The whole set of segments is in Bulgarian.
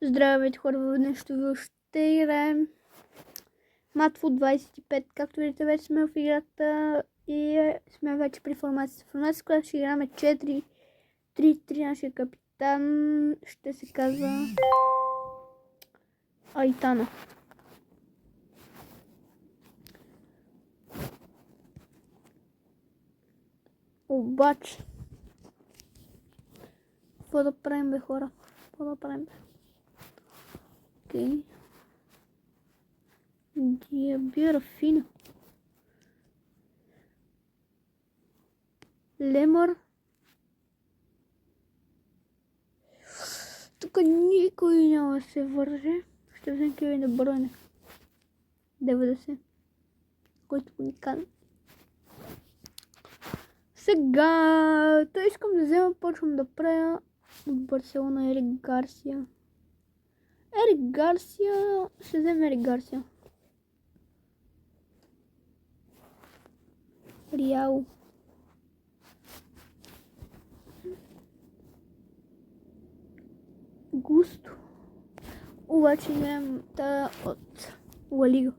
Здравейте хора, в днешното ще играем Матфут 25. Както видите, вече сме в играта и сме вече при формацията. Формацията, която ще играме 4-3-3. Нашия капитан ще се казва Айтана. Обаче, какво да правим бе хора? Какво да правим бе? Окей. Диабира фина. Лемър. Тук никой няма да се върже. Ще взем Кевин Де Бройне. 90. Който уникален. Сега, той искам да взема, почвам да правя от Барселона Ерик Гарсия. Ще взема Ерик Гарсия. Реал. Густо. Обаче вземем та от Ла Лига.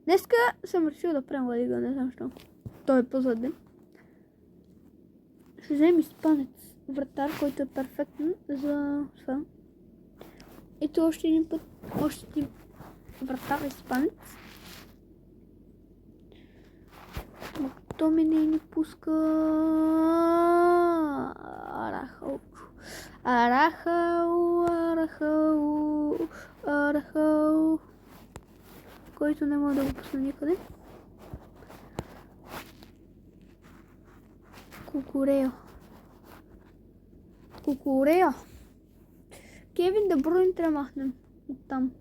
Днеска съм решил да правим Ла Лига, не знам защо. Той е по-заден. Ще вземем испанец, вратар, който е перфектен за това. Ето още един път, още един вратар испанец. То ми не пуска Арахал, който не мога да го пусна никъде. Кукурея. Кевин Де Бройн трябва да махнем оттам.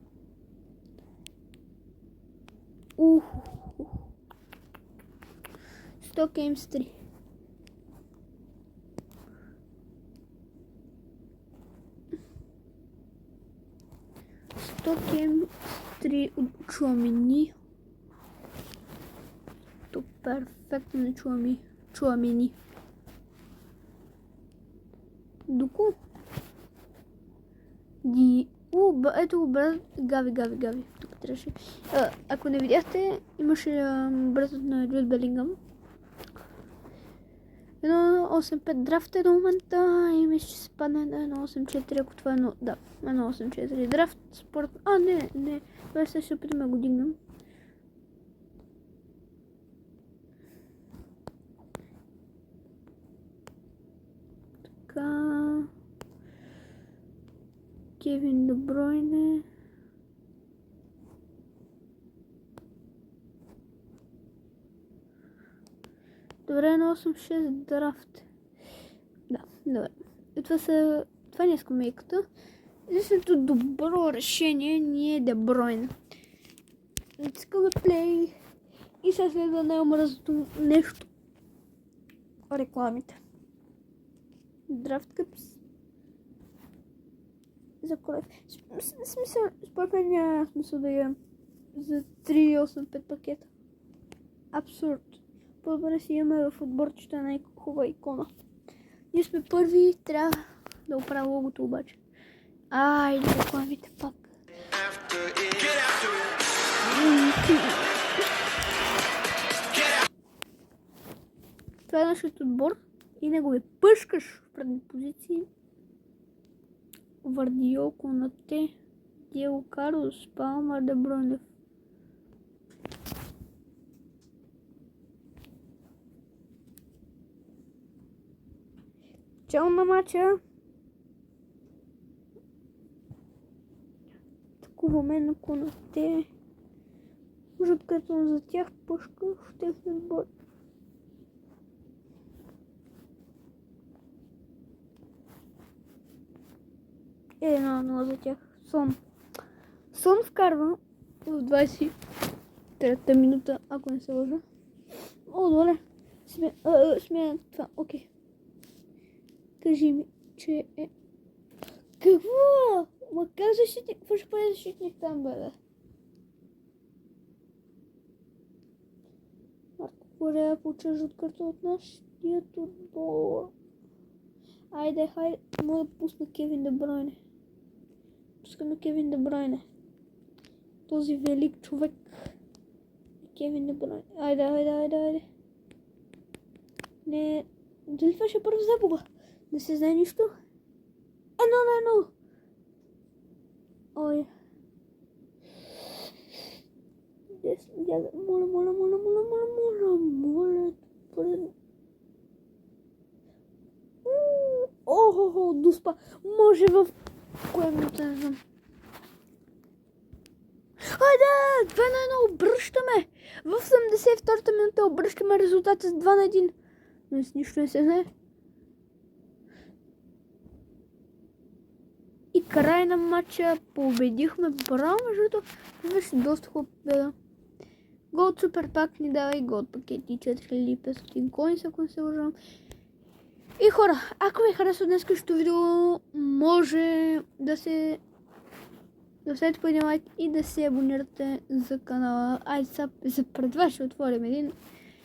100 кеймстри. От Чуамени. То перфектно на Чуамени. Доку. Ето го брат Гави. Тук трябваше. Ако не видяхте, имаше братът на Джуд Белингъм. 1.85 драфт е до момента и мисля, че се падне на 1.84, ако това е 1.84 драфт. Според... не. Това ще се опитаме да го дигнем. Така... Кевин Де Бройне. Добре, на 8-6 драфт. Да, добре. И това не е скамейката. Единственото добро решение ни е Де Бройне. Натискаме плей и се следва най-омръзното нещо. Рекламите. Драфт къпс. За колет. Според мен няма смисъл да я за 3.85 пакета. Абсурд. По-добре си имаме в отборчета най-хубава икона. Ние сме първи, трябва да оправя логото обаче. Айде, рекламите пак. Това е нашият отбор и него ме пъшкаш в предни позиции. Вардиол, Конате, Диего Карлос, Палмар, Де Бройне. Чао на мача! Такуваме на Конате. Може като за тях пъшка в техния отбор. Е, 1-0 за тях. Сон вкарва в 23-та минута, ако не се лъжа. О, добре. Сме това. Окей. Кажи ми, че е... Какво? Макар защитник? Какво ще прави защитник там, бе? Марко Корея получа жут карта от нашия отбор. Айде, мога да пусна Кевин Де Бройне. Пускаме Кевин Де Бройне. Този велик човек. Кевин Де Бройне. Айде. Не. Дали това ще първо взе Бога? Не се знае нищо. 1-1. Ой. Моля. Охо, дуспа. Може в... Коя минута не знам. Хайде! 2-1 обръщаме! В 72-та минута обръщаме резултата с 2-1. Но с нищо не се знае. И край на матча победихме. Браво, между другото. Беше доста хубава победа. Гол от Супер Пак ни дава и гол от пакети 4500 коинс, ако не се лъжам. И хора, ако ви харесва днескашното видео, може да се оставите по един лайк и да се абонирате за канала. Айде сега за пред вас ще отворим един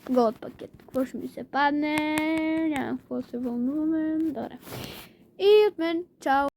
гол от пакет. Какво ще ми се падне? Няма какво се вълнуваме. Добре. И от мен, чао!